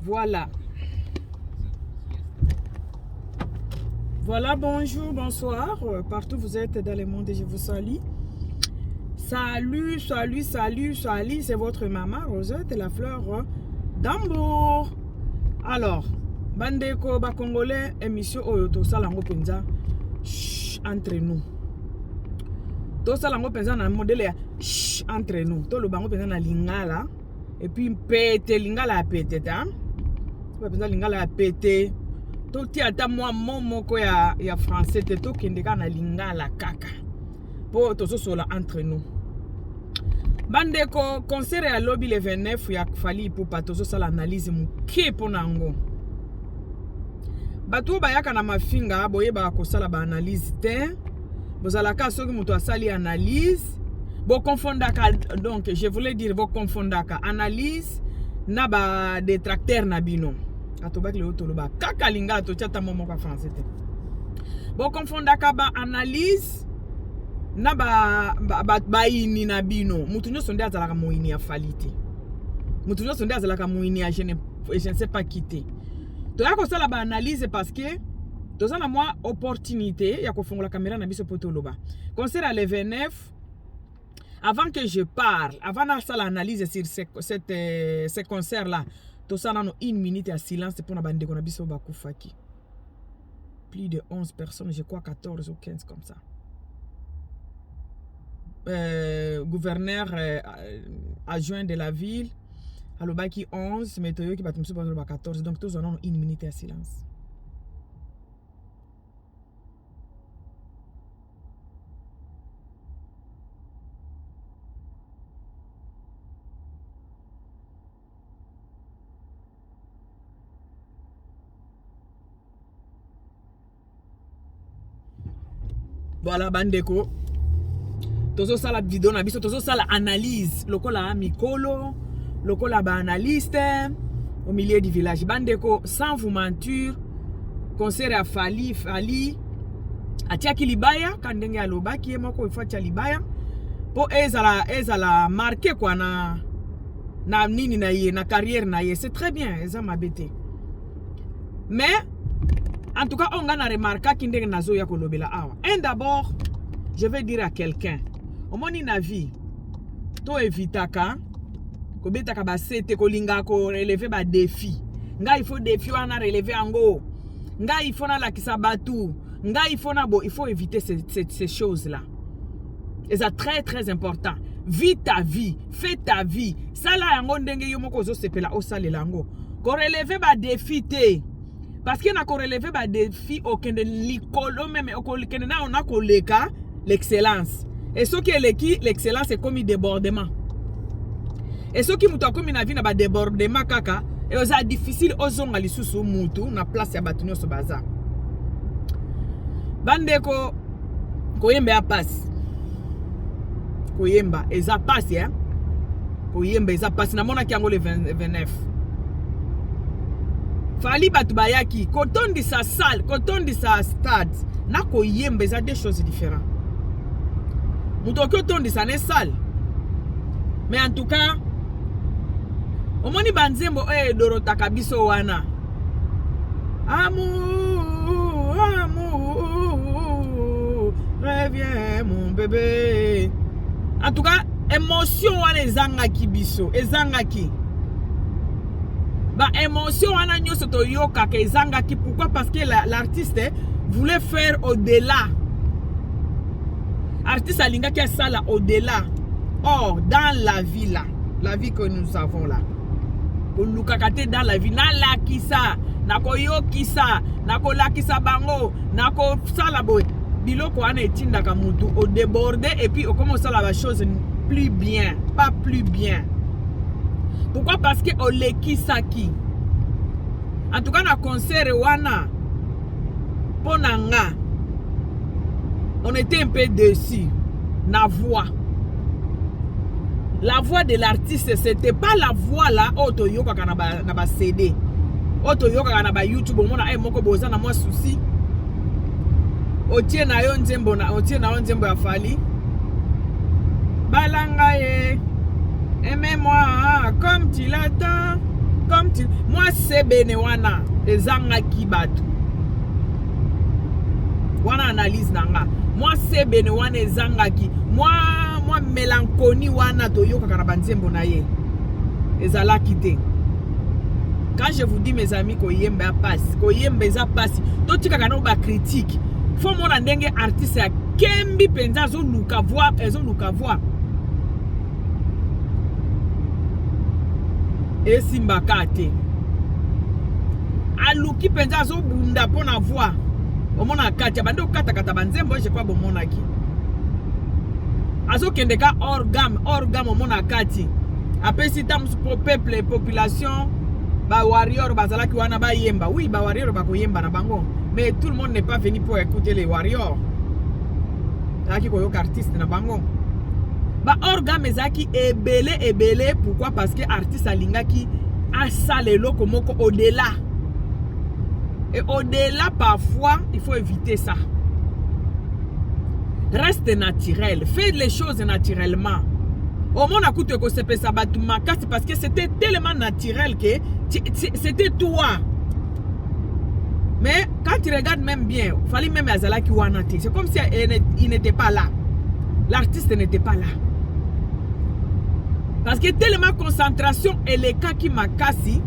Voilà. Voilà, bonjour, bonsoir. Partout vous êtes dans le monde, je vous salue. Salut, salut, salut, salut. C'est votre maman Rosette, la fleur d'Ambour. Alors, Bandeko, Congolais, émission Oyoto Salango Penza. Entre nous. Tout Salango Penza na modèle entre nous. Tout le bango Penza na lingala. Et puis pété, lingala a pété. Penza lingala a pété. Tout ata moi moko ya français te to kendeka na lingala kaka. Pour tout ça entre nous. Bandeko concert à lobby le 29 ya fali pour patoso ça l'analyse muke ponango. Batu bayaka na mafinga boye ba ko sala ba analyse te. Bozala ka soki muto asali analyse. Bo confondaka donc je voulais dire bo confondaka analyse na ba détracteur na bino. Atobak le otoloba kaka linga to chata momo ka français te. Bo confondaka ba analyse na ba ini na bino mutu nyo sonde azalaka moini ya falite mutu nyo sonde azalaka moini ya je ne sais pas quitter to ya ko sala ba analyse parce que to za na moi opportunité ya ko fongola caméra na biso poto loba concert à le 29 avant que je parle avant na sala analyse sur ce concert là to ça na no 1 minute à silence pour na bande ko na biso ba kufaki plus de 11 personnes je crois 14 ou 15 comme ça. Gouverneur adjoint de la ville alobaki 11 mais toyo ki batumsu ba 14 donc tous on a 1 minute à silence. Voilà bandeko tozo sala vidéo na biso tozo sala analyse lokola mikolo lokola ba analyste au milieu du village bandeko sans vous mentir concert à Fali atiaki libaya kandenge alobaki moko ifati libaya po ezala marqué quoi na nini na ye na carrière na ye c'est très bien eza mabete mais en tout cas on a remarqué kindenge nazo ya kolobela awa et d'abord je vais dire à quelqu'un au moni na vie to evitaka ko betaka ba sete ko linga ko relever ba défi nga il faut défi wana relever ango nga il faut na la kisabatu nga il faut éviter ces choses là et c'est très très important. Vis ta vie, fais ta vie sala yango ndenge yo moko zo sepela o salela yango ko relever ba défi te parce que na ko relever ba défi okende likolo même okende na on a koleka l'excellence. Et ce qui est l'excellence c'est comme débordement. Et ce qui muto comme na vie na ba débordement kaka et c'est difficile ozonga lisusu mutu na place ya batunyo so baza. Bandeko koyembe a passe. Koyemba eza passe hein. Koyembe eza passe na mona ki yango le 29. Fali batu bayaki koton di sa salle, koton di sa stade. Na koyembe eza deux choses différentes. Mutoki otondi sa ne sale. Mais en tout cas, omoni banzembo Dorota kabiso wana. Amour, amour, reviens mon bébé. En tout cas, émotion wana ezangaki biso, ezangaki. Ba émotion wana nyoso to yoka ke ezangaki. Pourquoi? Parce que l'artiste voulait faire au-delà. Artiste alinga qui a ça là au-delà. Or, dans la vie là, la vie que nous avons là, Lukakate dans la vie, na la kisa, na ko yo kisa, na ko la kisa bango, na ko sala boy. Biloko ane etinda kamutu au déborder et puis on commence à la chose plus bien, pas plus bien. Pourquoi? Parce que on le kisaki. En tout cas na concert wana ponanga. On était un peu déçus. La voix de l'artiste, c'était pas la voix là. Oto yoka kanaba CD. Oto yoka kanaba YouTube. On a moko boza na moi souci. Otie na yo nzembo ya Fali. Balanga ye. Aimez-moi comme tu l'attends. Comme tu. Moi se bene wana ezanga kibatu wana analyse nanga moi se bene wana ezanga ki moi mélancolie wana toyoka kana banzembo na ye ezala kité. Quand je vous dis mes amis koyemba passe koyemba eza passe to tika kana ba critique faut mona ndenge artiste ya kembi penza zo luka voir et simba kate aluki penza zo bunda pona voir omona kati bando kata banzembo je kwa bomona ki azo kendeka orgam omona kati apesi tam peuple population ba warrior bazalaki wana ba yemba oui ba warrior ba koyemba na bango mais tout le monde n'est pas venu pour écouter les warriors taki koyoka artiste na bango ba orgam ezaki ebele pourquoi parce que artiste alingaki asale loko moko au-delà. Et au-delà, parfois, il faut éviter ça. Reste naturel. Fais les choses naturellement. Au moins, écoute que c'est parce que c'était tellement naturel que c'était toi. Mais quand tu regardes même bien, il fallait même Azalaki Wanate. C'est comme si il n'était pas là. L'artiste n'était pas là. Parce que tellement concentration et les cas qui m'a cassé,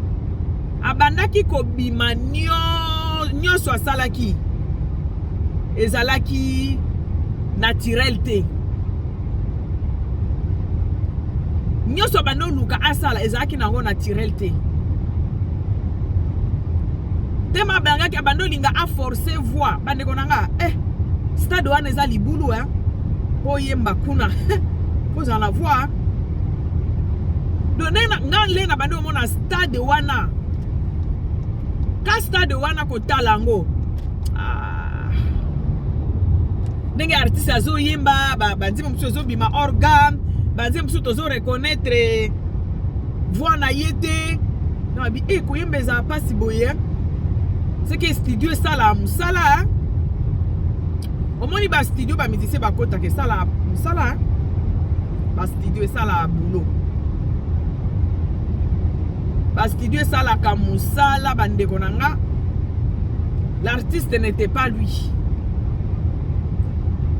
abandaki kobima nyonso asalaki ezalaki naturel te nyonso bando luka asala ezalaki nango naturel te tema bangaki abando linga a forcer voix bandeko nanga stade wana eza libulu po yemba kuna po za la voix donné nga lena bando mona stade wana ka stade wana ko talango ndenge artiste azo yimba banzima mso zo bima organe banzima mso tozo reconnaître voix na yete na bi ko yembeza pasi boye c'est que studio sala musala omoni ba studio ba musicien ba kota ke sala musala ba studio sala boulot. Parce que Dieu sala kamusala bandeko nanga. L'artiste n'était pas lui.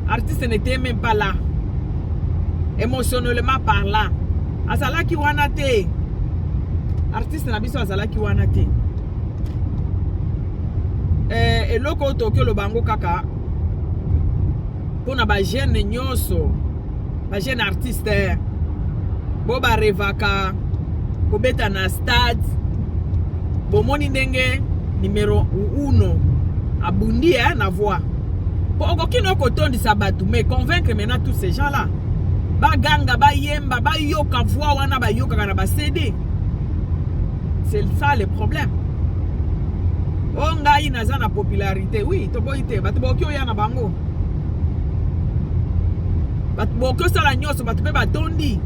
L'artiste n'était même pas là. Émotionnellement parlant. Azala ki wanate. Artiste na biso azala ki wanate. Et loko Tokyo lo bango kaka. Pona ba jeune nyonso. Ba jeune artiste. Boba revaka. Kobeta na stade bomoni ndenge numéro 1 abundi na voix po okokino kotondisa batu mais convaincre maintenant tous ces gens là ba ganga ba yemba ba yoka voix wana ba yoka na ba CD. C'est ça le problème. Onga inaza na popularité oui to boite batu bokyo ya na bango batu bokyo sala nyoso batu pe batondi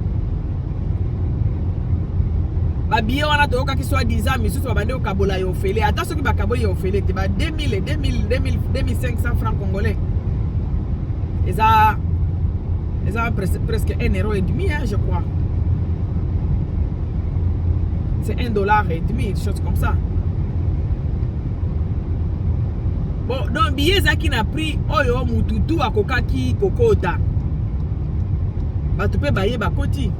babiye wana toyoka ki soit 10 ans misusu babande okabola yo ofele ata soki bakabola yo ofele te ba 2500 francs congolais eza presque 1,5 €, je crois. C'est $1,5, chose comme ça. Bon, donc billet zaki na prix oyo mututu akokaki kokota batu pe baye bakoti.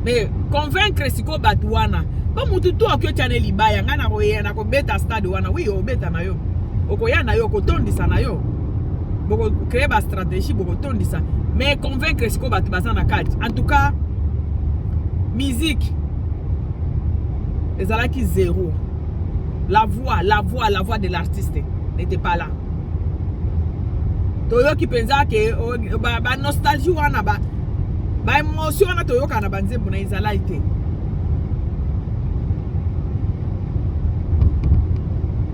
Mais convaincre siko batu wana ba mututu akyotiane libaya ngana koyena ko beta stade wana oui o beta na yo okoyana yo kotondisa na yo boko créer ba stratégie boko tondisa mais convaincre siko batu bazana kati. En tout cas musique ezalaki zéro. La voix de l'artiste n'était pas là. Toyo ki penza ke ba nostalgie wana ba émotion wana toyo kana banzembo na izala ite.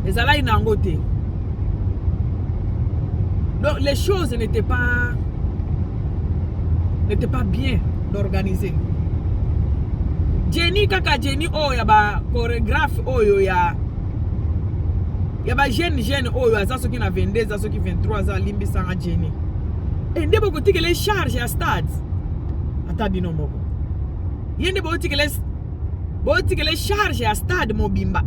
Ezala inango te. Donc les choses n'étaient pas bien organisées. Jenny kaka Jenny oyo ba chorégraphe oyo ya ba jeune oyo aza soki na 22 aza soki 23 aza limbi sanga Jenny. Et ndebo kotiki les charges à stade. Ata bino moko. Yende bo boti que les charges à stade mobimba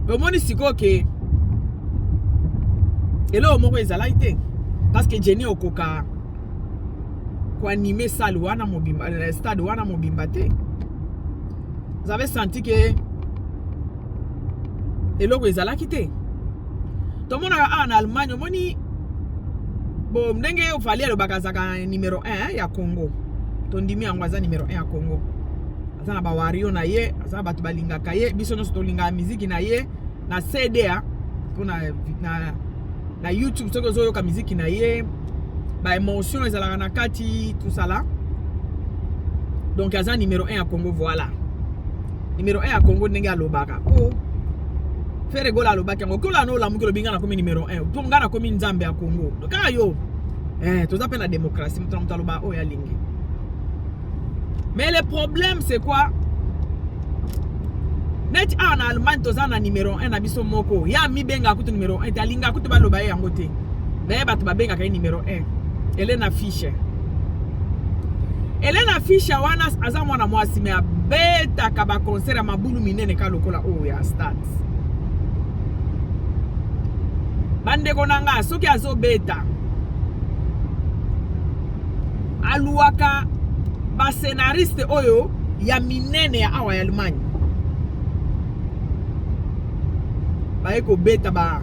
Comment est-ce que et là au moment ezala été parce que Jenny okoka ko animer salle wana mobimba stade wana mobimba te. Vous avez senti que et là ezala quitté. Tout le monde en Allemagne moni bon ndenge o fallait le bakazaka numéro 1 ya Congo. Tondimi angwaza numéro 1 ya Congo. Azana ba wario na ye, azana batu balinga kaye, biso no stolinga musique na ye na CD na YouTube soko zo yoka musique na ye, ba émotion ezala na kati tout ça là. Donc azana numéro 1 ya Congo voilà. Numéro 1 ya Congo ndenge alobaka. Oh. Faire gola alobaka ngo kola no la mukelo bingana comme numéro 1. To ngana comme nzambe ya Congo. Donc ayo. Tout ça la démocratie, mutu aloba o ya lingi. Mais le problème c'est quoi? Net en Allemagne toza na numéro 1 na biso moko. Ya mi benga kutu numéro 1, talinga kutu ba loba yango te. Mais batu ba benga ka numéro 1. Elena Fischer. Elena Fischer wana aza mwana mwasi me abeta ka ba concert mabulu minene ka lokola o ya stade. Bande konanga soki azo beta. Aluaka ba scénariste oyo ya minene ya awa ya Allemagne. Ba eko beta ba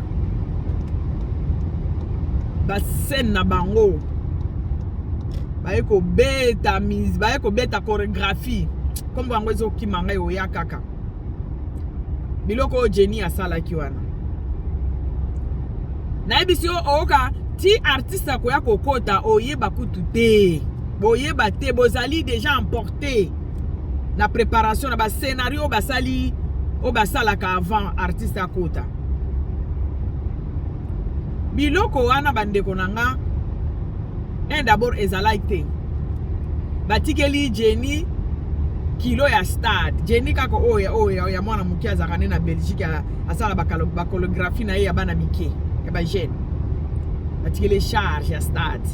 scène na bango. Ba eko beta mise, ba eko beta chorégraphie. Comme bango ezo kimanga yo ya kaka. Biloko Jenny asala kiwana. Na ebisi oka ti artiste ko ya kokota oyeba kutu te. Boyeba te bozali déjà emporté na préparation na ba scénario basali o basala ka avant artiste akota. Biloko wana bandeko nanga d'abord ezalaite. Batikeli Jenny kilo ya stade. Jenny kako oya mwana mukia zakane na Belgique asala ba chorégraphie na ye ya bana mike. Ya ba jeune. Batikeli charge ya stade.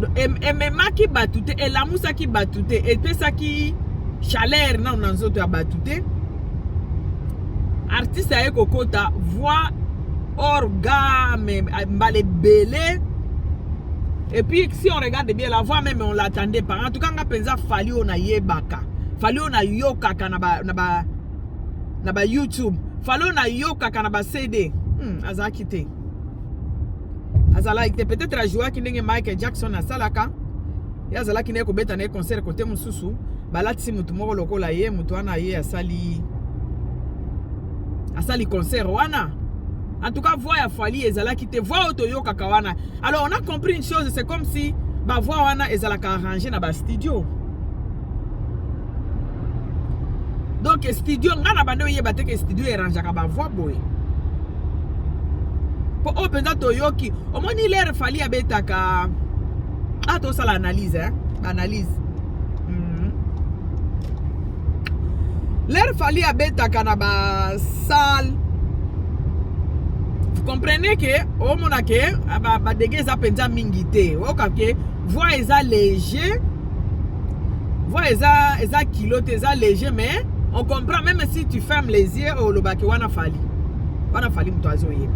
Maki batute et la moussa qui batute et puis ça qui chaleur na nzoto ya batute artiste a kokota voix organe mbale belé et puis si on regarde bien la voix même on l'attendait pas en tout cas nga penza fali ona yebaka fali ona yoka kana ba YouTube fali ona yoka kana ba CD azakite azala ite peut-être a jouer ki ndenge Michael Jackson na salaka ya azala ki ne ko beta na concert côté mususu balati mutu moko lokola ye mutu wana ye asali concert wana en tout cas voix ya fali ezala ki te voix otoyoka kawana. Alors on a compris une chose, c'est comme si ba voix wana ezala ka arranger na ba studio. Donc studio ngana bande yeba te ke studio arrange ka ba voix boy. Po openda toyoki omoni l'air fali abeta ka ato sala analyse analyse l'air fali abeta ka na ba salle. Vous comprenez que au mona ke ba dégeza penza mingité oka ke voix eza léger voix eza kilote eza léger mais on comprend même si tu fermes les yeux au lobaki wana fali mtoazo yeba.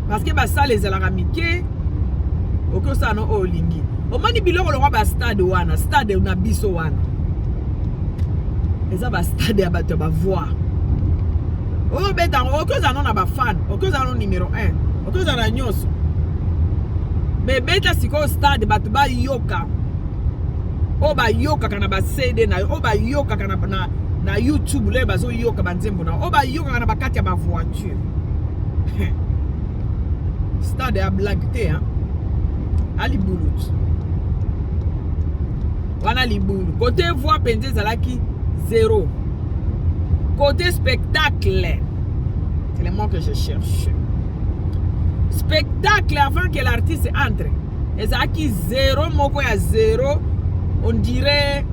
Parce que ba salle ezalaka mike okosa no olingi omani biloko lokwa ba stade wana stade na biso wana eza ba stade ya bato ba voix o beta okoza no na ba fan okoza no numéro 1 okoza na nyoso mais beta siko stade bato ba yoka o ba yoka kana ba CD na o ba yoka kana na YouTube le bazo yoka banzembo na o ba yoka kana ba kati ya ba voiture. Stade à blague te Ali Boulout. Wana Liboulou. Côté voix penze zalaki 0. Côté spectacle, c'est le mot que je cherche. Spectacle avant que l'artiste entre. Ezaki 0 moko ya 0. On dirait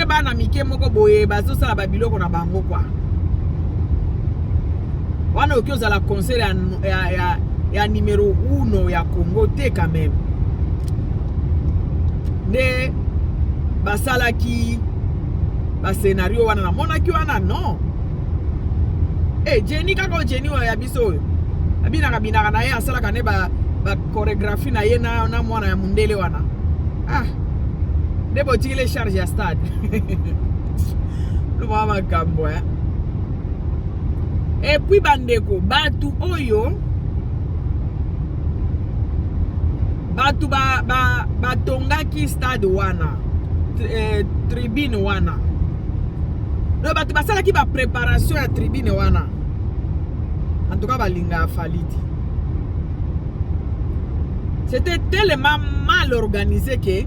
bana mike moko boye bazo sala babiloko na bango kwa. Wana okioza la concert ya numéro 1 ya Congo te quand même. nde basalaki ba scénario wana na monaki wana non. Jenny kaka Jenny wa ya biso oyo abinaka binaka na ye asalaka ne ba chorégraphie na ye na mwana ya mundele wana nde botikile charge ya stade le mama kambo et puis bandeko batu oyo batu batongaki stade wana tribune wana no batu basalaki ba préparation ya tribune wana en tout cas balinga faliti. C'était tellement mal organisé que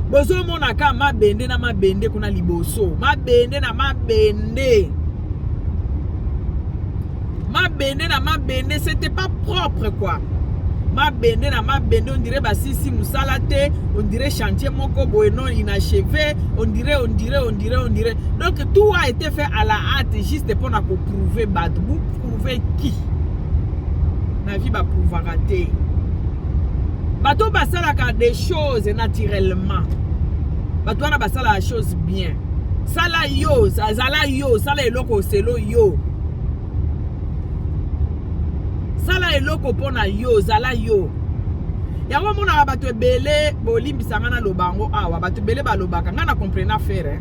bozo monaka mabende na mabende kuna liboso mabende na mabende na mabende, c'était pas propre quoi. Mabende na mabende, on dirait basisi musalate, on dirait chantier moko boeno inachevé, on dirait. Donc tout a été fait à la hâte juste pour nous prouver bad. Vous prouver qui? Na vie ba pouvoir rater. Bato basalaka des choses naturellement. Bato na basala la chose bien. Sala yo, sala eloko selo yo. Sala eloko pona yo, zala yo. Yango mona bato ebele bolimbisanga na lobango awa, bato ebele balobaka nga na comprena faire.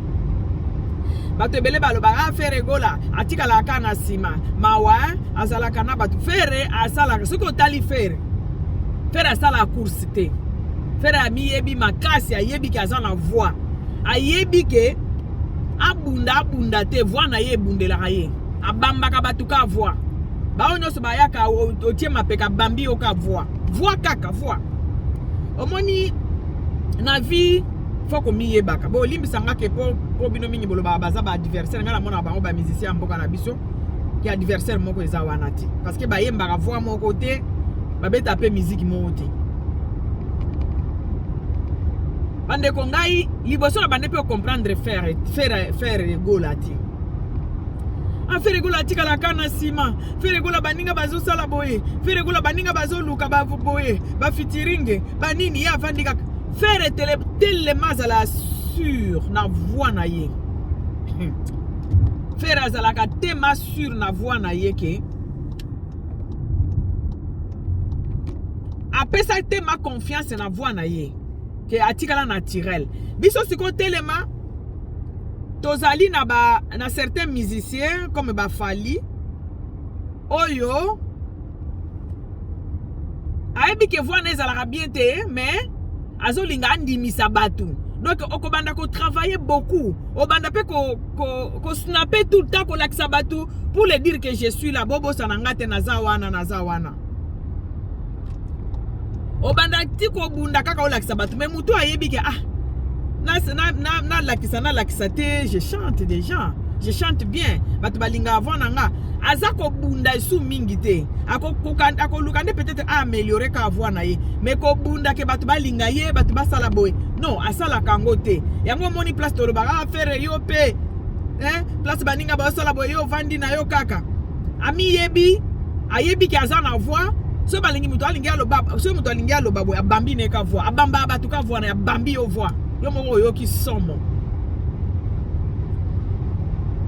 Bato ebele balobaka faire gola, atika la kana sima. Mawa azalaka na bato faire asala, soko tali faire. Faire asala course te. Faire ami yebi makasi ayebi ki azana voix. Ayebi ke abunda te voix na ye bundela ye. Abamba ka batu ka voix. Ba onyo so bayaka otie mapeka bambi oka voix kaka voix. Omoni na vie faut ko mi yebaka. Bo limbisanga ke po bino mingi bolo ba baza ba adversaire ngala mona bango ba musicien mboka na biso ki adversaire moko eza wana ti. Parce que ba yembaka voix moko te ba beta pe musique moko te. Bande ko ngai liboso na bande pe comprendre faire gola ti. Faire gola tika la kana sima, faire gola baninga bazo sala boye, faire gola baninga bazo luka ba boye, ba fitiringe, banini ya vandika, faire tellement à la sur na voix na ye. Faire azalaka tema sur na voix na ye ke. Apesa tema confiance na voix na ye ke atika la naturel. Biso siko telema tozali na certains musiciens comme Bafali oyo ayebi ke voix nezalaka bien te mais azolinga andimisa batu. Donc okobanda ko travailler beaucoup, obanda pe ko snapper tout le temps ko lakisa batu pour le dire que je suis là bobo sananga te naza wana. Obanda ti ko bunda kaka o lakisa batu mais mutu ayebi ke na lakisa te, je chante déjà, je chante bien. Batu balinga avant nanga azako bunda sou mingi te. Ako lukande peut-être améliorer ka voix na ye, mais ko bunda ke batu balinga ye, batu basala boy. Non, asala kango te. Yango moni place to ba faire yo pe. Place baninga ba sala boy yo vandi na yo kaka. Ami yebi, ayebi ki azana voix. So balingi mutu alingi aloba, so mutu alingi aloba boy abambi ne ka voix. Abamba batu ka voix na abambi yo voix. Yo qui somme.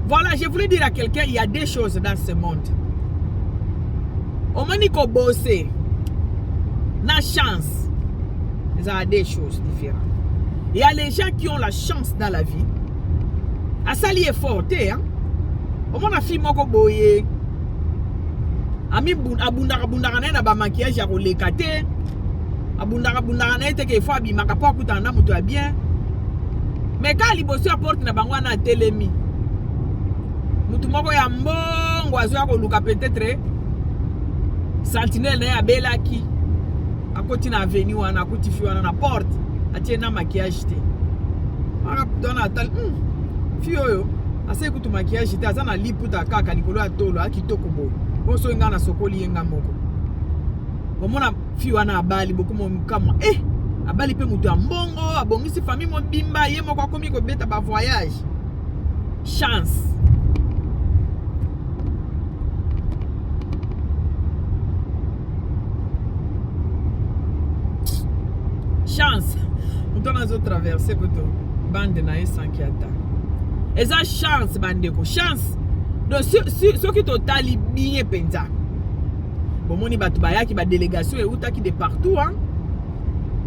Voilà, je voulais dire à quelqu'un, il y a des choses dans ce monde. On m'a dit qu'on bosse. Na chance. Il y a des choses différentes. Il y a les gens qui ont la chance dans la vie. À ça, il est fort, hein. On m'a fait mon boye. Ami abundaka na ba maquillage ya kolekate. Abundaka na ete ke fois bi makapo kutana mutu ya bien. Mais quand liboso apporte na bango na telemi. Mutu moko ya mbongo azo ko luka peut-être sentinelle na ya belaki. Akoti na avenue wana akoti fi wana na porte. Atie na maquillage te. Aka dona atal fio yo. Ase kutu maquillage te azana liputa kaka likolo ya tolo akitoko bo. Bonso nga na sokoli yenga moko. Omona fi wana abali bokumo mkamwa abali pe mutu ya mbongo abongisi famille mobimba ye moko akomi ko beta ba voyage. Chance. on a traversé koto bande na esanki ata. Eza chance bandeko, chance. Donc ceux qui totali bien penza. Bon moni batu bayaki ba délégation et outaki de partout hein.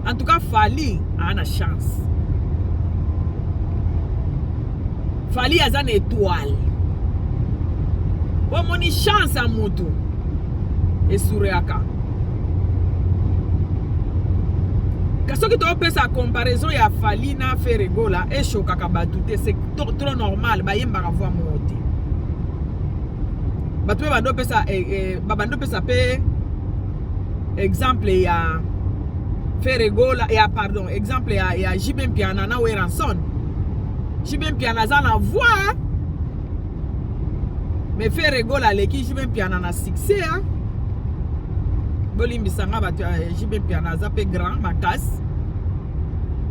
En tout cas Fally a une chance. Fally a une étoile. Bon moni chance à moto. Et Sureaka. Kaso ki to pe sa comparaison ya Fally na Ferego la e chokaka batute c'est trop normal ba yemba ka voir monter. Batue bando pe sa babando pe sa pe exemple ya Ferego la ya pardon exemple ya Jibem Piana na Weranson. Jibem Piana za na voix. Mais Ferego la leki Jibem Piana na succès hein. Bolimbi sanga batu Jibem Piana za pe grand makas.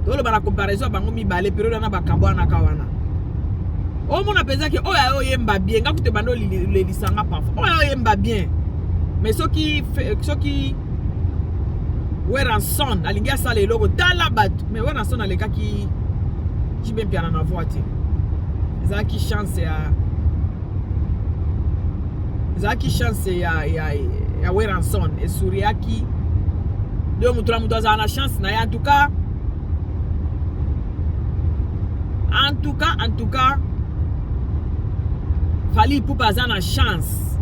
Tolo ba la comparaison bango mi balé période na bakabwa na kawana. O mona penza ke oya o yemba bien ngakute bando le lisanga parfois. Oya yemba bien. Mais ceux qui Weranson alingia sala logo tala batu. Mais Weranson aleka ki Jibem Piana na voiture. Za ki chance ya Weranson et Suriaki. Deux mutura muto za na chance na ya en tout cas Fally Ipupa azana chance.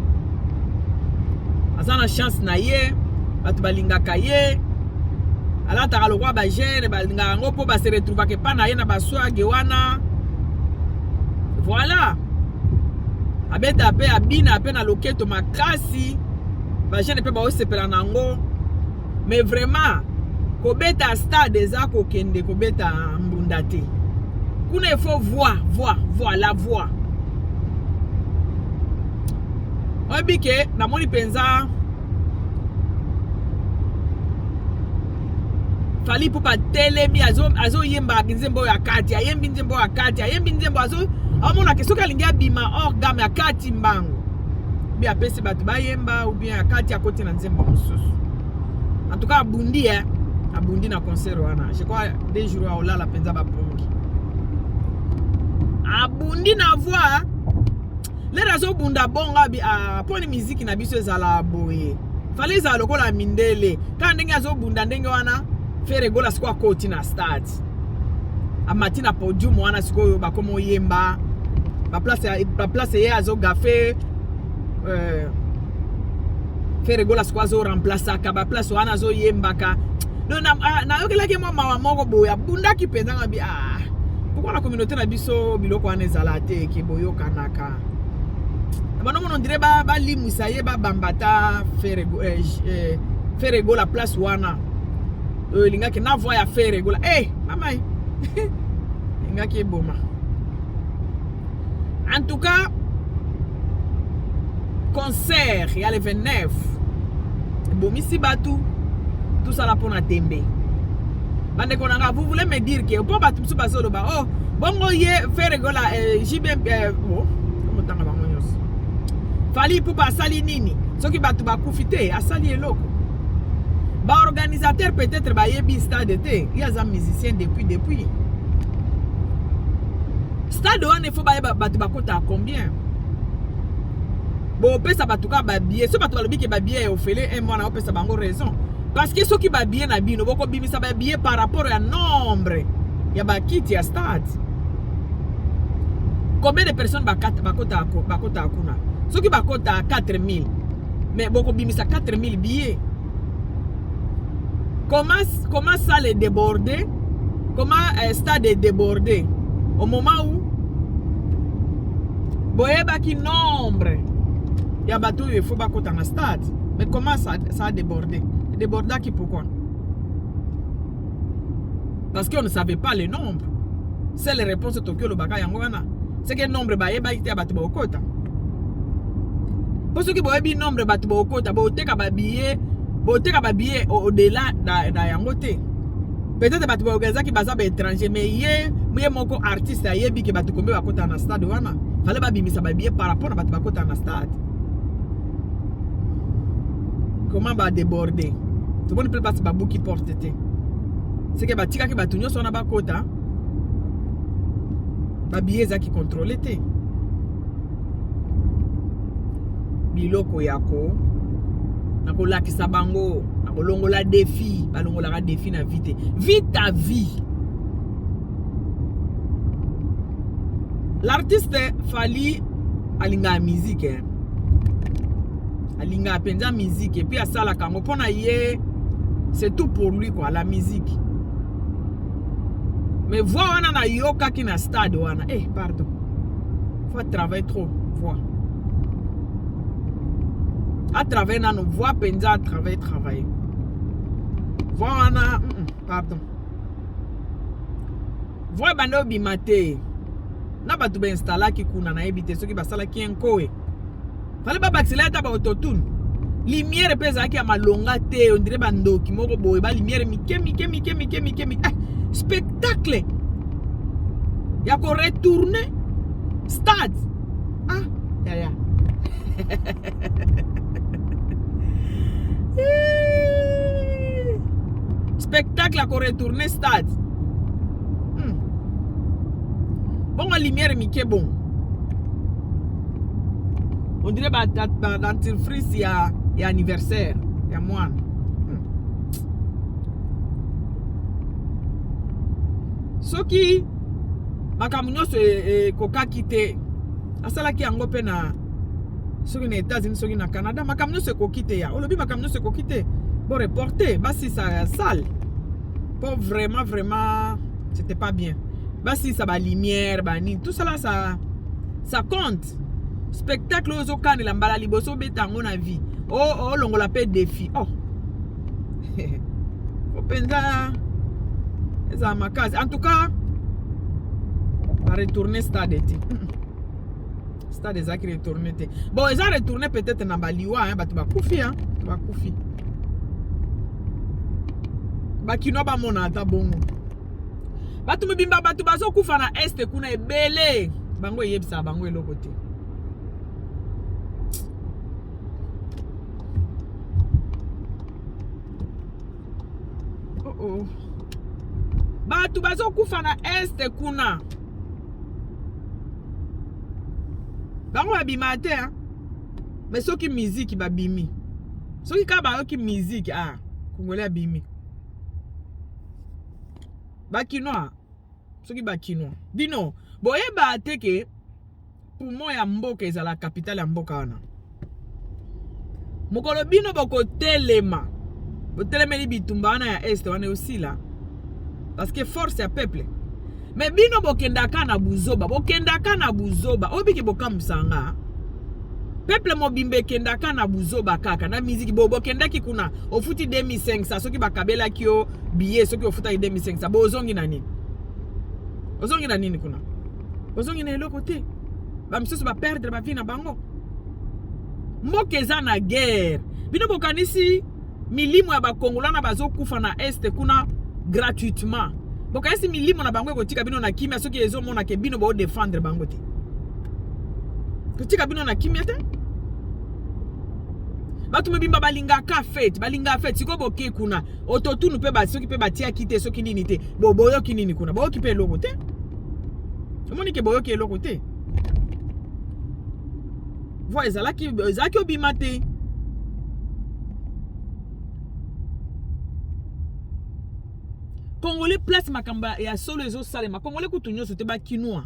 Azana chance na ye batu balingaka ye. Ala taka lokwa ba jeune balingaka ngo po ba se retrouver ke pa na ye na baswage wana. Voilà. Abeta pe abina pe na loketo makasi. Ba jeune pe ba osepela nango. Mais vraiment kobeta stade eza ko kende kobeta mbunda te. Kuna il faut voir la voix. Obike na moni penza Fally Ipupa telemi azo yemba nzembo ya kati, ayembi nzembo ya kati, ayembi nzembo azo amona ke soka lingia bima or game ya kati mbango. Bi apesi batu ba yemba ou bien ya kati ya koti na nzembo mususu. En tout cas abundi na concert wana. Je crois 2 jours au la penza ba pongi. Abundi na voix. Les razo bunda bonga bi poni musique na biso ezala boye. Fally za lokola mindele. Ka ndenge azo bunda ndenge wana Ferego la siko koti na stade. Amati na podium wana siko ba komo yemba. Ba place ye azo gafe Ferego la siko azo remplacer ka ba place wana azo yemba ka. Non na yokela ke mama moko boya bunda ki pendanga bi pourquoi la communauté na biso biloko wana ezala te ke boyo kanaka. Bano on dirait ba limusa ye ba bambata Ferego la place wana. Linga ke na voix ya Ferego la mama linga ke boma. En tout cas concert il y a le 29 bomisi batu tout ça là pour na tembe. Bande konanga vous voulez me dire que pour batu basolo ba bongo ye Ferego la Jibem comment tanga ba ngonyos Fally Ipupa sali nini soki batu bakufite asali eloko ba organisateur peut-être ba yebi stade te il y a des musiciens depuis stade on il faut ba batu bakota combien bon pesa batu ka ba billet so batu balobi ke ba billet ofele un mois na pesa bango raison parce que soki ba billet na bino boko bimisa ba billet par rapport à nombre ya ba kiti ya stade. Combien de personnes bakota akuna soki bakota 4000 mais boko bimisa 4000 billets. Comment ça les déborder? Comment stade est débordé? Au moment où boyeba ki nombre ya bateau il faut bakota na stade. Mais comment ça a débordé? Débordé qui pourquoi? Parce qu'on ne savait pas le nombre. C'est les réponses de Tokyo le baka yangwana. C'est que nombre bayeba ite bateau bakota. Pour ceux qui boyebi nombre bateau bakota, boteka ba billet au-delà da yangote. Peut-être bateau bakota ki baza ba étranger mais yé moko artiste yebi ki bateau kombe bakota na stade wana. Fallait ba bimisa ba billet par rapport à bateau bakota na stade. Comment va déborder? Tout le monde peut passer babou qui porte. c'est que batika ki batunyo sona bakota ba bieza ki contrôler te biloko yako nako lakisa bango nako longola défi balongola ka défi na vite vite ta vie. L'artiste Fally alinga musique alinga penza musique et puis asala kango pona ye c'est tout pour lui quoi la musique. Mais voix wana na yoka ki na stade wana pardon faut travailler trop voix à travers na no voix penza à travers travailler voix wana pardon voix bando bimate na batu ba installa ki kuna na ebite soki basala ki enkoe fallait ba batila ta ba autotune lumière pesa ki amalonga te on dirait bandoki moko boye ba lumière mike spectacle ya ko retourner stade ya spectacle ya ko retourner stade bon la lumière mike bon on dirait dentifrice ya anniversaire ya mwana soki makambo nyonso ekokaki te asalaki yango mpe na soki na États-Unis soki na Canada makambo nyonso ekoki te ya olobi makambo nyonso ekoki te bo reporter basi sa sale pour vraiment c'était pas bien basi sa ba lumière ba ni tout ça là ça compte spectacle ozo kanela mbala liboso betango na vie longola pe défi penza eza makazi en tout cas va retourner stade te stade eza ki retourner te bon eza retourner peut-être na baliwa batu bakufi bakufi bakino bamona ata bongo batu mibimba batu bazokufa na este kuna ebele bango yebisa bango eloko te batu bazokufa na este kuna bango babima te mais soki musique babimi soki ka bayoki musique kongole abimi bakinois soki bakinois bino boyeba te ke poumon ya mboka ezala capitale ya mboka wana mokolo bino bokotelema botelemeli bitumba wana ya este wana osila parce que force ya peuple mais bino bokendaka na buzoba obiki bokamsanga peuple mobimbe kendaka na buzoba kaka na musique bokendaki kuna ofuti 2500 soki bakabela kio billet soki ofuta 2500 bozongi na nini kuna ozongi na eloko te bamisusu perdre ba vie na bango mboka eza na guerre bino bokanisi milimo ya bakongolana bazokufa na este kuna gratuitement bokanisi milimo na bango ekotika bino na kimia soki ezomona ke bino bo défendre bango te kotika bino na kimia te batu mebimba balinga fete siko boke kuna ototunu pe soki pe batia kite soki nini te boyoki nini kuna boyoki pe eloko te omoni ke boyoki eloko te vo ezalaki obima te Congolais place makamba ya solo ezo salema Congolais kutu nyonso te ba kinois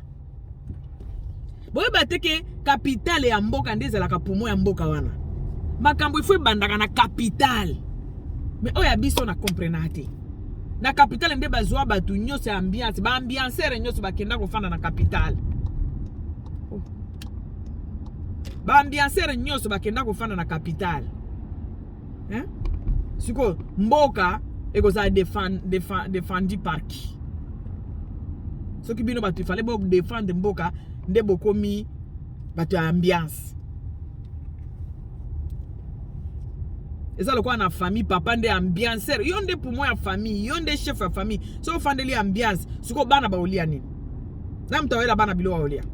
boyeba te ke capitale ya mboka nde ezalaka poumon ya mboka wana makambo ifo ebandaka na capitale mais oya biso na comprena te na capitale nde bazwa batu nyonso ya ambiance ba ambianceur nyonso bakenda kofanda na capitale ba ambianceur nyonso bakenda kofanda na capitale siko mboka egoza défendu par qui soki bino batu fallait bo défendre mboka nde bokomi batu ya ambiance eza lokwa na famille papa nde ambianceur yo nde poumon ya famille yo nde chef ya famille so fandeli ambiance siko bana baolia nini na mtawela bana bilo baolia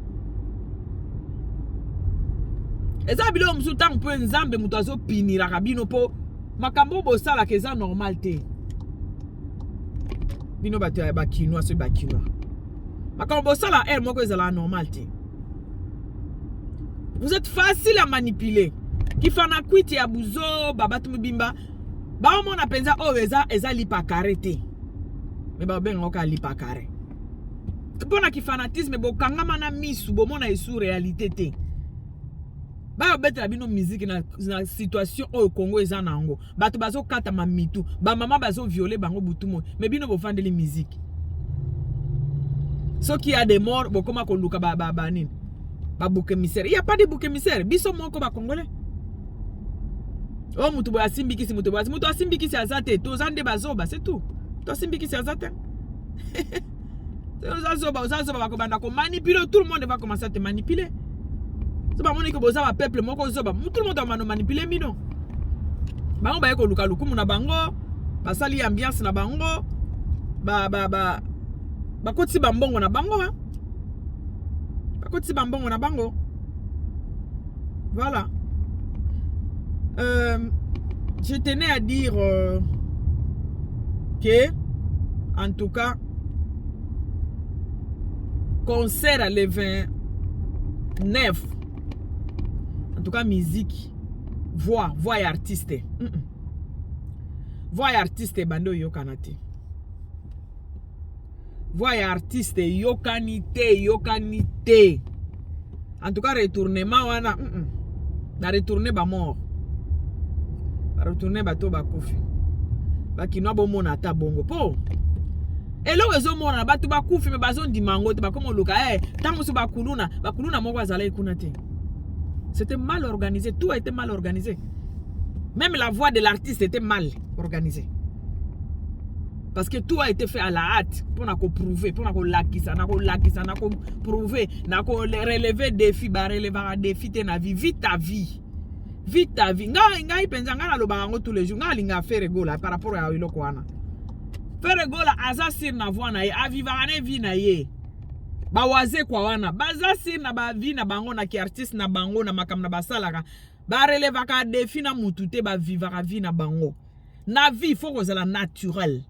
eza bilo msu tango po nzambe mutu azo pinira kabino po makambo bosala ke eza normal te Bino bato ya bakinois so bakinois. Makambo sala elle moko ezala normal te. Vous êtes facile à manipuler. Qui fana kwiti ya buzo babatu mbimba. Ba mona penza o eza lipa karete. Mais ba benga ka lipa kare. Bona ki fanatisme bo kangama na misu bo mona esu réalité te. Ba beta bino musique na situation au Congo eza nango. Bato bazo kata mamitu, ba mama bazo violer bango butumo. Mais bino bo fandeli musique. Ce qui a des morts, bo koma ko luka ba nini. Ba bouc émissaire. Il y a pas de bouc émissaire. Biso moko ba congolais. Oh mutu bo asimbiki mutu bo asimbiki azate to zande bazoba, c'est tout. To asimbiki azate. Ozazoba ba ko banda ko manipuler, tout le monde va commencer à te manipuler. C'est pas mon que boza ba peuple moko zoba, tout le monde va manipuler mino. Bango ba ko luka lukumu na bango, ba sali ambiance na bango, ba koti ba mbongo na bango hein. Voilà. Je tenais à dire que, en tout cas, concert le 29. En tout cas, musique, voix et artiste. Voix et artiste, bando yokanate. Voix et artiste, yokanite. En tout cas, retournement, wana. Na retourner ba mort. Ba retourner ba to ba kofi. Ba kinwa bo mona ta bongo po. Elo ezo mona ba to ba kofi me bazon di mango te ba komo luka tango so ba kuluna moko azala ikuna te. C'était mal organisé, tout a été mal organisé. Même la voix de l'artiste était mal organisée. Parce que tout a été fait à la hâte pour prouver, pour lakisa, prouver, relever défi, relever un défi te na vie, vite ta vie. Vite ta vie. Nga ipenza nga lo bango tous les jours, nga linga faire gola par rapport à iloko wana. Faire gola azasir na voix na ye, avivane vie na ye. Ba waze kwa wana, bazasir na ba vie na bango na ki artiste na bango na makam na basalaka. Ba relever ka défi na mutute ba vivre vie na bango. Na vie faut que ça la naturel.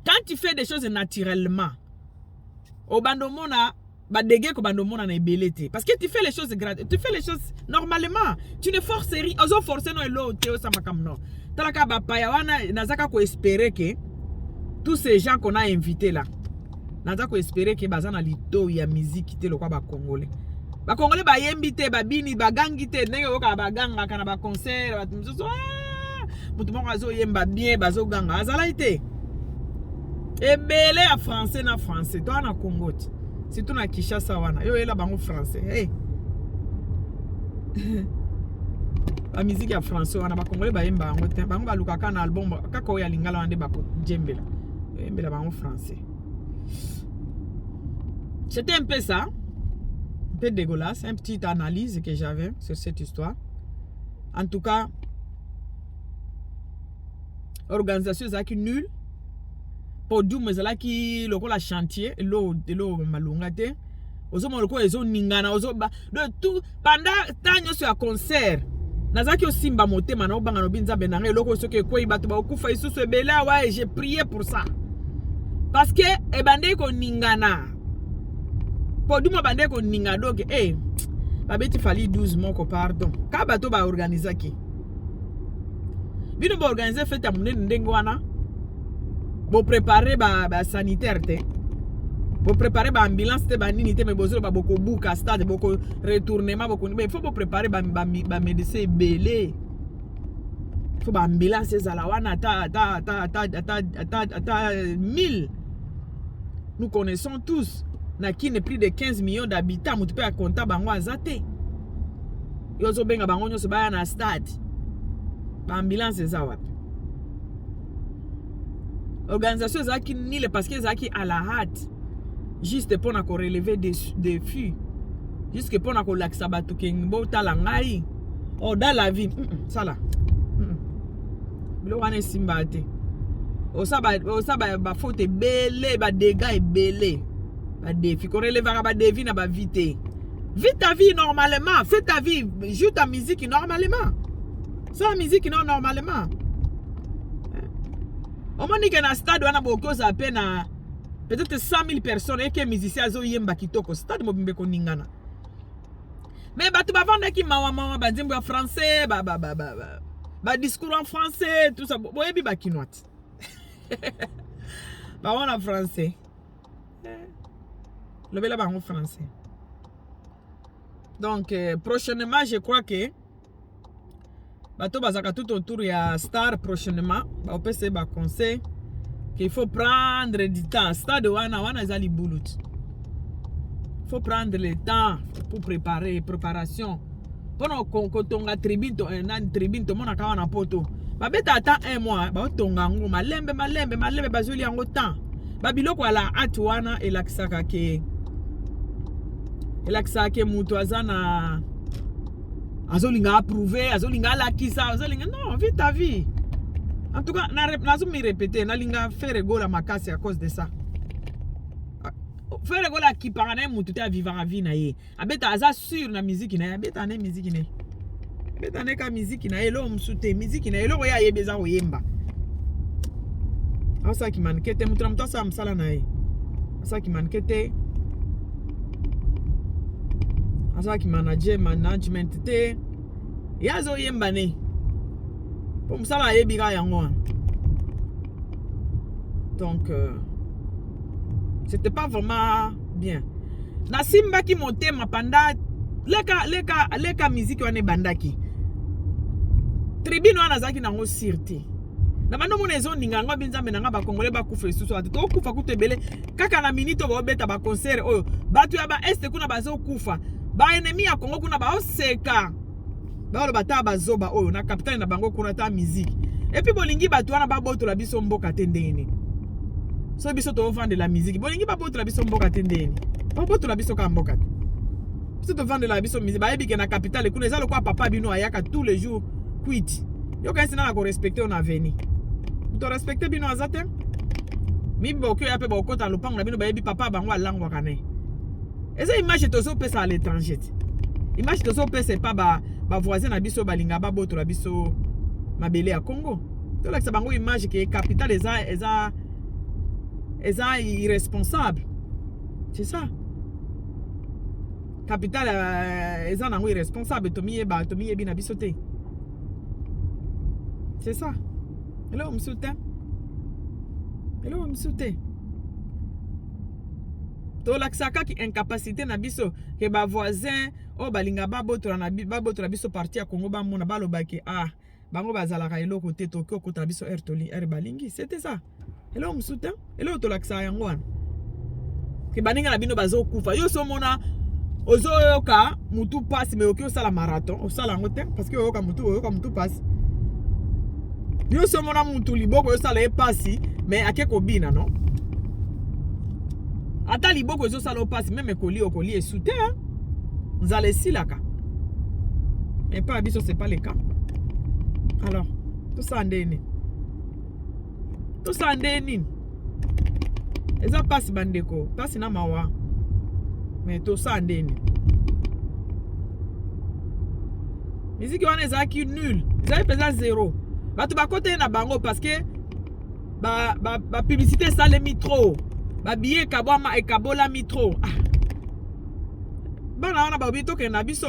Quand tu fais des choses naturellement, au bandomona, ba dege ko bandomona na ebelete. Parce que tu fais les choses gratuitement, tu fais les choses normalement. Tu ne forces rien. Ozo forcer no elo teo sama kam no. Talaka ba paya wana nazaka ko espérer que tous ces gens qu'on a invités là, nazaka ko espérer que bazana lito ya musique te lokwa ba congolais. Ba congolais ba yembite ba bini ba gangite ndenge oka ba ganga kana ba concert ba tumso. Mutu moko azo yemba bien bazo ganga azala ite. Et belé à français na français. Toi na Congo. Si tu na Kinshasa wana. Yo ela bango français. Hey. La musique ya français wana ba congolais ba yemba bango te. Bango ba lukaka na album kaka o ya lingala wande ba ko djembela. Yembela bango français. C'était un peu ça. Un peu dégueulasse, une petite analyse que j'avais sur cette histoire. En tout cas, organisation zaki nulle. Podium ezala ki lokola chantier lo malunga te ozo moloko ezo ningana ozo ba de tout pendant tanyo sur concert nazaki osimba motema na obanga no binza benanga eloko soki ko ibatu ba okufa isusu ebela ouais j'ai prié pour ça parce que ebande ko ningana podium bande ko ninga donc babeti fali 12 moko pardon ka bato ba organiser ki bino ba organiser fête ya munene ndengo wana. Vous préparez ba sanitaire te. Vous préparez ba ambulance te ba nini te mais bozo ba boko buka stade boko retournement boko mais il faut vous préparer ba médecin belé. Il faut ba ambulance ezala wana ta 1000. Nous connaissons tous na qui ne plus de 15 millions d'habitants mutu pe compta bango azate. Yozo benga bango nyoso ba na stade. Ba ambulance ezala. Organisation zaki nile parce que zaki à la hâte juste pour na ko relever des défis juste pour na ko laksa batu kengbo talangai oh dans la vie ça là bilo wana simba te o sa ba faute belé ba dégâts belé ba défi ko relever ba défi na ba vite ta vie normalement fais ta vie joue ta musique normalement ça la musique non normalement. Omoni que na stade wana bokoza à peine peut-être 100 000 personnes et que musiciens azo yemba kitoko stade mobimbe ko ningana. Mais batu bavanda ki mawa banzembo ya français ba discours en français tout ça boyebi ba kinwat. Ba wana français. Le bela ba en français. Donc prochainement je crois que bato bazaka tout autour ya star prochainement ba opese ba conseil qu'il faut prendre du temps. Stade wana ezali bulut. Faut prendre le temps pour préparation. Pendant qu'on tonga tribune to mona kawa na poto. Ba beta ata 1 mois ba tonga ngo malembe bazoli yango temps. Ba biloko ala atwana elakisaka ke mutu azana azolinga approuver, azolinga lakisa, azolinga non, vite ta vie. En tout cas, nazo me répéter, nalinga faire rigoler makasi à cause de ça. Faire rigoler qui parane mutu te vivre la vie na ye. Abeta aza sur na musique na ye, abeta na musique na ye. Abeta na ka musique na ye lo msute, musique na ye lo ya yebeza oyemba. Asa ki mankete mutu na mtasa msala na ye. Asa ki mankete asa ki management te yazo yemba ne pour msala yebika yango. Donc c'était pas vraiment bien. Na simba ki monte mapanda leka musique wane bandaki. Tribune wana zaki nango sirte. Na bando mona ezo ninga ngo binzambe nanga ba kongole ba kufa susu ati to kufa kutebele kaka na minito ba obeta ba concert oyo batu ya ba este kuna bazo kufa ba ennemi ya Kongo kuna ba oseka ba lo bata bazoba oyo na capitaine na bango kuna ta musique et puis bolingi batu wana ba boto la biso mboka tendeni so biso to vendre la musique bolingi ba boto la biso mboka tendeni ba boto la biso ka mboka biso to vendre la biso musique ba yebi ke na capitale kuna ezalo kwa papa bino ayaka tous les jours quit yo ka sina na ko respecter on aveni to respecter bino azate mi boko ya pe boko ta lopango na bino ba yebi papa bango alangwa kane. Et ça image to so pesa à l'étranger. Image to so pesa pas ba voisin na biso balinga ba boto la biso mabele à Congo. To la bango image que capitale eza irresponsable. C'est ça. Capitale eza nango irresponsable to miye bina biso te. C'est ça. Hello msute. Hello msute. To laksaka ki incapacité na biso ke ba voisin o balinga ba boto na biso parti ya Congo ba mona ba lobaki bango bazalaka eloko te to ko ta biso air balingi c'était ça. Hello msuta hello to laksa yango wana ke baninga na bino bazo kufa yo so mona ozo yoka mutu passe mais okyo sala marathon o sala ngote parce que oyoka mutu passe yo so mona mutu liboko yo sala e passe mais akeko bina non. Ata liboko ezo sala passe même okoli et soute hein. Vous allez si là ka. Mais pas biso c'est pas le cas. Alors, tout ça ndeni. Tout ça ndeni. Eza passe bandeko, passe na mawa. Mais tout ça ndeni. Musique wana eza ki nul. Eza pesa 0. Batu bakote na bango parce que ba publicité ça les mitro. Ba billet kabama e kabola mitro. Bana wana ba bito ke na biso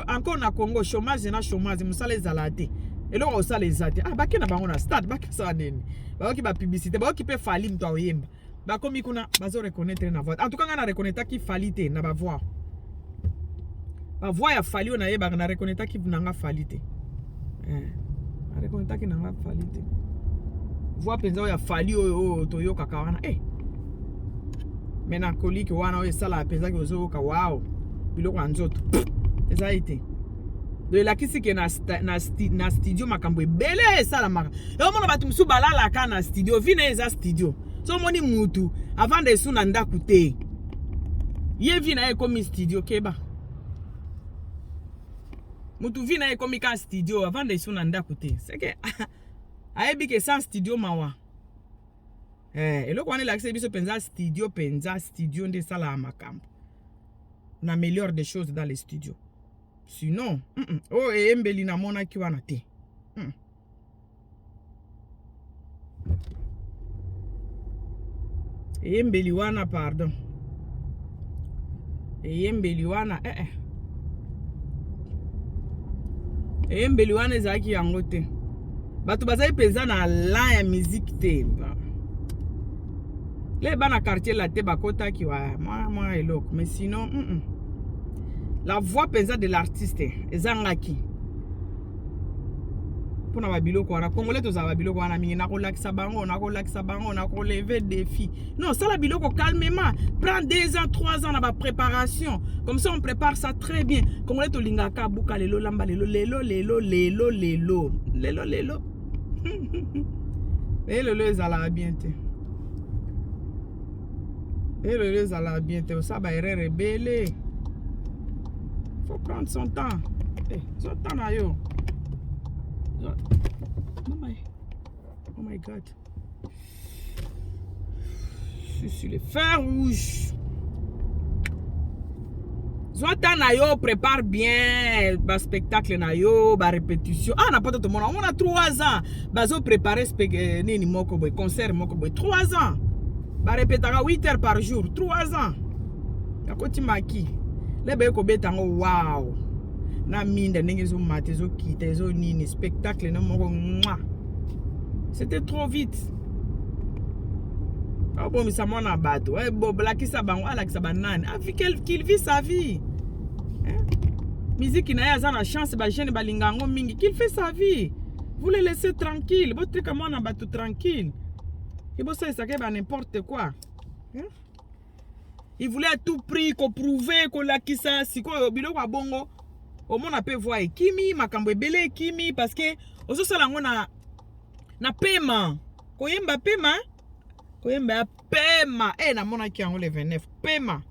encore na Congo chômage musala ezalate. Et là on sala ezate. Ba ke na bango na stade ba ke sa neni. Ba ki ba publicité ba ki pe fali mto oyemba. Ba komi kuna bazo reconnaître na voix. En tout cas na reconnaître ki falite na ba voix. Ba voix ya fali na yeba na reconnaître ki nanga falite. Na reconnaître ki nanga falite. Voix penza ya fali o toyo kakawana. Mena koliki wana oyo sala penza ki ozo ka wow. Biloko nzoto. Eza ite. De la kisi ke na studio makambo ebele sala maka. Yo mona batu musu balala ka na studio vina eza studio. So moni mutu avant de suna ndaku te. Ye vina e komi studio keba. Mutu vina e komi ka studio avant de suna ndaku te. C'est que ayebi ke sans studio mawa. Eloko wana la kisi biso penza studio nde sala makambo. On améliore des choses dans les studios. Sinon, oh, et Mbelina mona ki wana te. eyembeli wana pardon eyembeli wana eyembeli wana ezalaki yango te bato bazali mpenza na la ya musique te le bana quartier la te bakotaki wa mwa eloko mais sinon la voix mpenza de l'artiste ezangaki mpona babiloko wana congolais tozala babiloko wana mingi nakolakisa bango nakoleve défi non sala biloko calmement prend 2 ans 3 ans na bapréparation comme ça on prépare ça très bien congolais tolingaka buka lelo lamba lelo ezalaka bien te lelo ezalaka bien te osa baerreur ebele faut prendre son temps son temps na yo. Oh my God. Je suis sur le fer rouge. Zouata na yo prépare bien ba spectacle na yo ba répétition. Ah na pas tout le monde. On a 3 ans. Bazo préparer nini moko boy concert moko boy 3 ans. Ba répétera 8 heures par jour 3 ans. Yakoti maki. Lebe ko betango wow. Na minda ndenge zo mate zo kita zo nini spectacle na moko mwa. C'était trop vite. Ah bon mais ça mon abato. Eh bon blakisa bango alakisa banane. Afi qu'il vit sa vie. Hein? Musique na ya za na chance ba jeune balingango mingi qu'il fait sa vie. Vous le laissez tranquille. Bo truc comme on abato tranquille. Et bon ça que ba n'importe quoi. Hein? Il voulait à tout prix qu'on prouver qu'on lakisa siko biloko bongo. Au moins on peut voir Kimi makambo ebele Kimi parce que ozo sala ngo na paiement koyemba paiement na mona ki yango le 29 paiement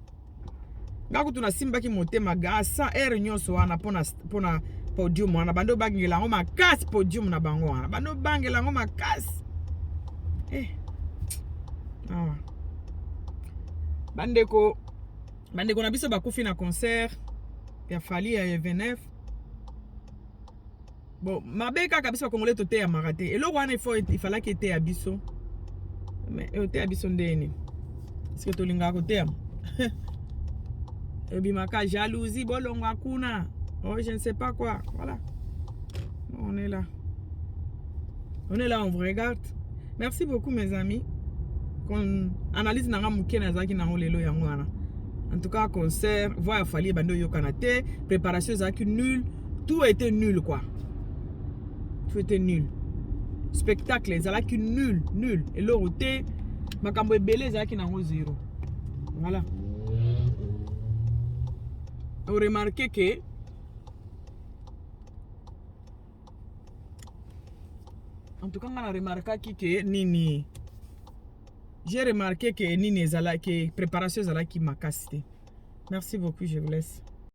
ngako tuna simba ki motema gasa nyonso wana pona podium wana bando bangela ngo makasi podium na bango wana bando bangela ngo makasi bandeko na biso bakufi na concert ya Fally ya 29 bon mabeka kabisa congolais tote ya marate eloko wana il fallait que te ya biso mais te ya biso ndeni est-ce que tolinga ko te ebimaka jalousie bolongo akuna je ne sais pas quoi voilà on est là on vous regarde. Merci beaucoup mes amis qu'on analyse nanga mukena zaki na lelo yango wana. En tout cas, concert, voix Fally bando yokanate, préparation zaki nul, tout était nul quoi. Tout était nul. Spectacle zaki nul. Et l'oroté, makambo ebele zaki nango 0. Voilà. Vous remarquez que en tout cas, on a remarqué que nini. J'ai remarqué que nini zala que préparation zala qui m'a cassé. Merci beaucoup, je vous laisse.